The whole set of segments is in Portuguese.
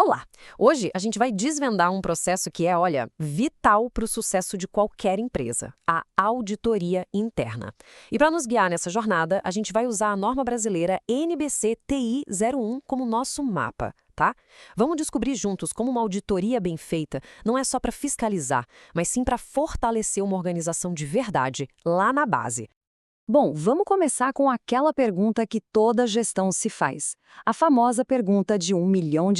Olá! Hoje a gente vai desvendar um processo que é, olha, vital para o sucesso de qualquer empresa, a auditoria interna. E para nos guiar nessa jornada, a gente vai usar a norma brasileira NBC TI 01 como nosso mapa, tá? Vamos descobrir juntos como uma auditoria bem feita não é só para fiscalizar, mas sim para fortalecer uma organização de verdade lá na base. Bom, vamos começar com aquela pergunta que toda gestão se faz. A famosa pergunta de US$ 1 milhão.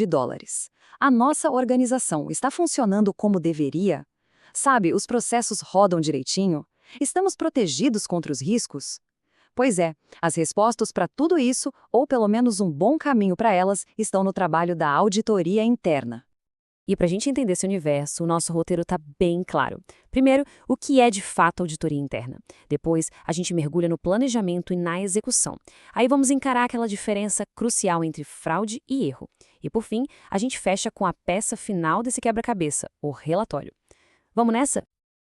A nossa organização está funcionando como deveria? Sabe, os processos rodam direitinho? Estamos protegidos contra os riscos? Pois é, as respostas para tudo isso, ou pelo menos um bom caminho para elas, estão no trabalho da auditoria interna. E para a gente entender esse universo, o nosso roteiro está bem claro. Primeiro, o que é de fato auditoria interna. Depois, a gente mergulha no planejamento e na execução. Aí vamos encarar aquela diferença crucial entre fraude e erro. E por fim, a gente fecha com a peça final desse quebra-cabeça, o relatório. Vamos nessa?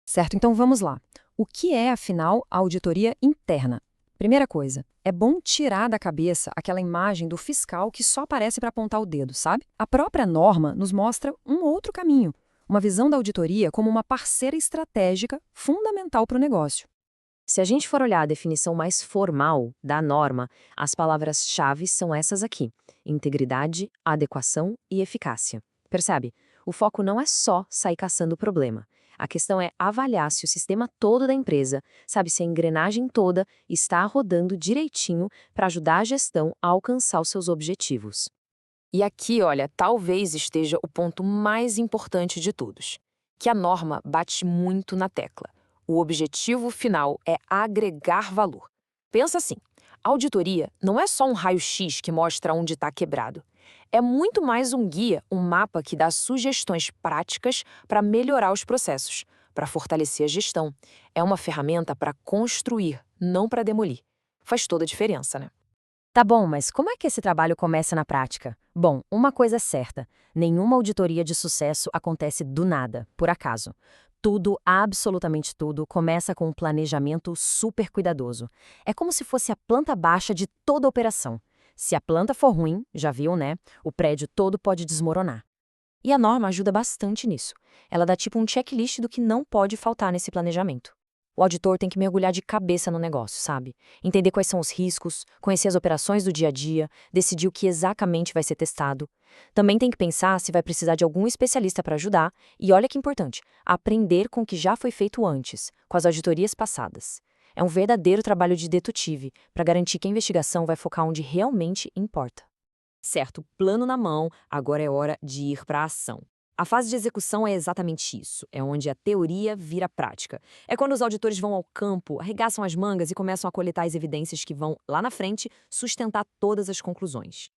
Certo, então vamos lá. O que é, afinal, a auditoria interna? Primeira coisa, é bom tirar da cabeça aquela imagem do fiscal que só aparece para apontar o dedo, sabe? A própria norma nos mostra um outro caminho, uma visão da auditoria como uma parceira estratégica fundamental para o negócio. Se a gente for olhar a definição mais formal da norma, as palavras-chave são essas aqui: integridade, adequação e eficácia. Percebe? O foco não é só sair caçando o problema. A questão é avaliar se o sistema todo da empresa, sabe, se a engrenagem toda está rodando direitinho para ajudar a gestão a alcançar os seus objetivos. E aqui, olha, talvez esteja o ponto mais importante de todos, que a norma bate muito na tecla. O objetivo final é agregar valor. Pensa assim, a auditoria não é só um raio-x que mostra onde está quebrado. É muito mais um guia, um mapa que dá sugestões práticas para melhorar os processos, para fortalecer a gestão. É uma ferramenta para construir, não para demolir. Faz toda a diferença, né? Tá bom, mas como é que esse trabalho começa na prática? Bom, uma coisa é certa: nenhuma auditoria de sucesso acontece do nada, por acaso. Tudo, absolutamente tudo, começa com um planejamento super cuidadoso. É como se fosse a planta baixa de toda a operação. Se a planta for ruim, já viu, né? O prédio todo pode desmoronar. E a norma ajuda bastante nisso. Ela dá tipo um checklist do que não pode faltar nesse planejamento. O auditor tem que mergulhar de cabeça no negócio, sabe? Entender quais são os riscos, conhecer as operações do dia a dia, decidir o que exatamente vai ser testado. Também tem que pensar se vai precisar de algum especialista para ajudar e, olha que importante, aprender com o que já foi feito antes, com as auditorias passadas. É um verdadeiro trabalho de detetive, para garantir que a investigação vai focar onde realmente importa. Certo, plano na mão, agora é hora de ir para a ação. A fase de execução é exatamente isso, é onde a teoria vira prática. É quando os auditores vão ao campo, arregaçam as mangas e começam a coletar as evidências que vão, lá na frente, sustentar todas as conclusões.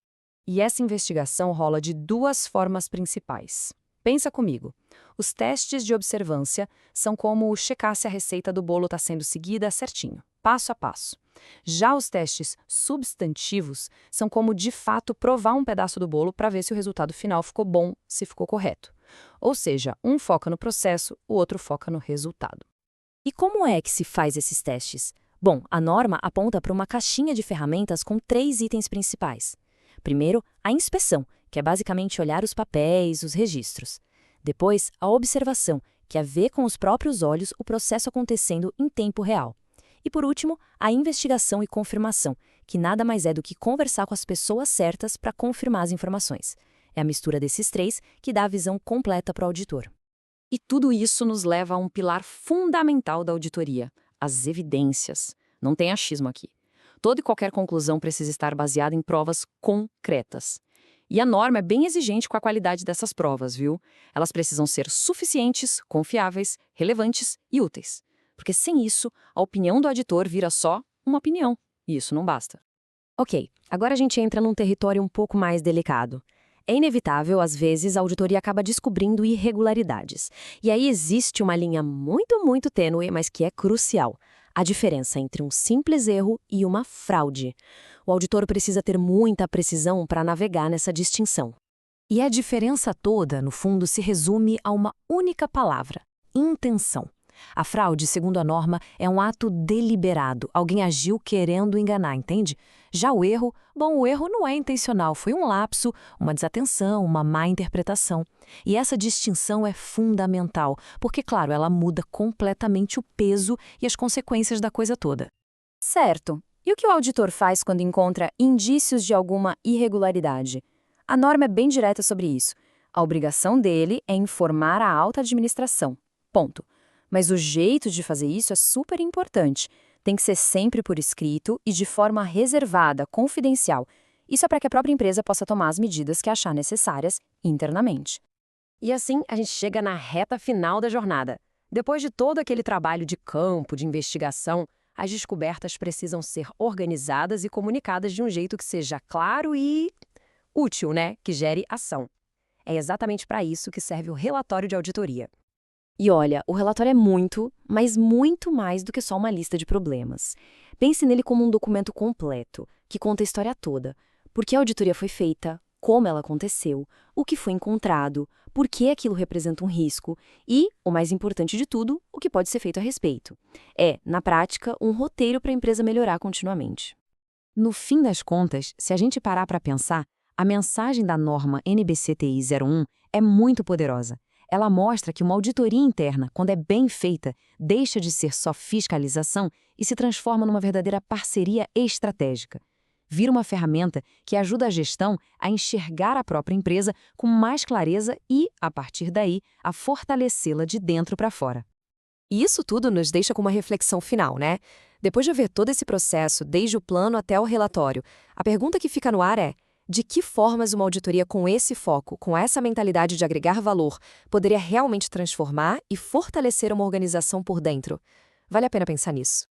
E essa investigação rola de duas formas principais. Pensa comigo. Os testes de observância são como checar se a receita do bolo está sendo seguida certinho, passo a passo. Já os testes substantivos são como, de fato, provar um pedaço do bolo para ver se o resultado final ficou bom, se ficou correto. Ou seja, um foca no processo, o outro foca no resultado. E como é que se faz esses testes? Bom, a norma aponta para uma caixinha de ferramentas com 3 itens principais. Primeiro, a inspeção, que é basicamente olhar os papéis, os registros. Depois, a observação, que é ver com os próprios olhos o processo acontecendo em tempo real. E por último, a investigação e confirmação, que nada mais é do que conversar com as pessoas certas para confirmar as informações. É a mistura desses três que dá a visão completa para o auditor. E tudo isso nos leva a um pilar fundamental da auditoria: as evidências. Não tem achismo aqui. Toda e qualquer conclusão precisa estar baseada em provas concretas. E a norma é bem exigente com a qualidade dessas provas, viu? Elas precisam ser suficientes, confiáveis, relevantes e úteis. Porque sem isso, a opinião do auditor vira só uma opinião. E isso não basta. Ok, agora a gente entra num território um pouco mais delicado. É inevitável, às vezes, a auditoria acaba descobrindo irregularidades. E aí existe uma linha muito tênue, mas que é crucial: a diferença entre um simples erro e uma fraude. O auditor precisa ter muita precisão para navegar nessa distinção. E a diferença toda, no fundo, se resume a uma única palavra: intenção. A fraude, segundo a norma, é um ato deliberado. Alguém agiu querendo enganar, entende? Já o erro, bom, o erro não é intencional, foi um lapso, uma desatenção, uma má interpretação. E essa distinção é fundamental, porque, claro, ela muda completamente o peso e as consequências da coisa toda. Certo. E o que o auditor faz quando encontra indícios de alguma irregularidade? A norma é bem direta sobre isso. A obrigação dele é informar a alta administração. Ponto. Mas o jeito de fazer isso é super importante. Tem que ser sempre por escrito e de forma reservada, confidencial. Isso é para que a própria empresa possa tomar as medidas que achar necessárias internamente. E assim a gente chega na reta final da jornada. Depois de todo aquele trabalho de campo, de investigação, as descobertas precisam ser organizadas e comunicadas de um jeito que seja claro e útil, né? Que gere ação. É exatamente para isso que serve o relatório de auditoria. E olha, o relatório é muito, mas muito mais do que só uma lista de problemas. Pense nele como um documento completo, que conta a história toda. Por que a auditoria foi feita, como ela aconteceu, o que foi encontrado, por que aquilo representa um risco e, o mais importante de tudo, o que pode ser feito a respeito. É, na prática, um roteiro para a empresa melhorar continuamente. No fim das contas, se a gente parar para pensar, a mensagem da norma NBC-TI 01 é muito poderosa. Ela mostra que uma auditoria interna, quando é bem feita, deixa de ser só fiscalização e se transforma numa verdadeira parceria estratégica. Vira uma ferramenta que ajuda a gestão a enxergar a própria empresa com mais clareza e, a partir daí, a fortalecê-la de dentro para fora. E isso tudo nos deixa com uma reflexão final, né? Depois de ver todo esse processo, desde o plano até o relatório, a pergunta que fica no ar é: de que formas uma auditoria com esse foco, com essa mentalidade de agregar valor, poderia realmente transformar e fortalecer uma organização por dentro? Vale a pena pensar nisso.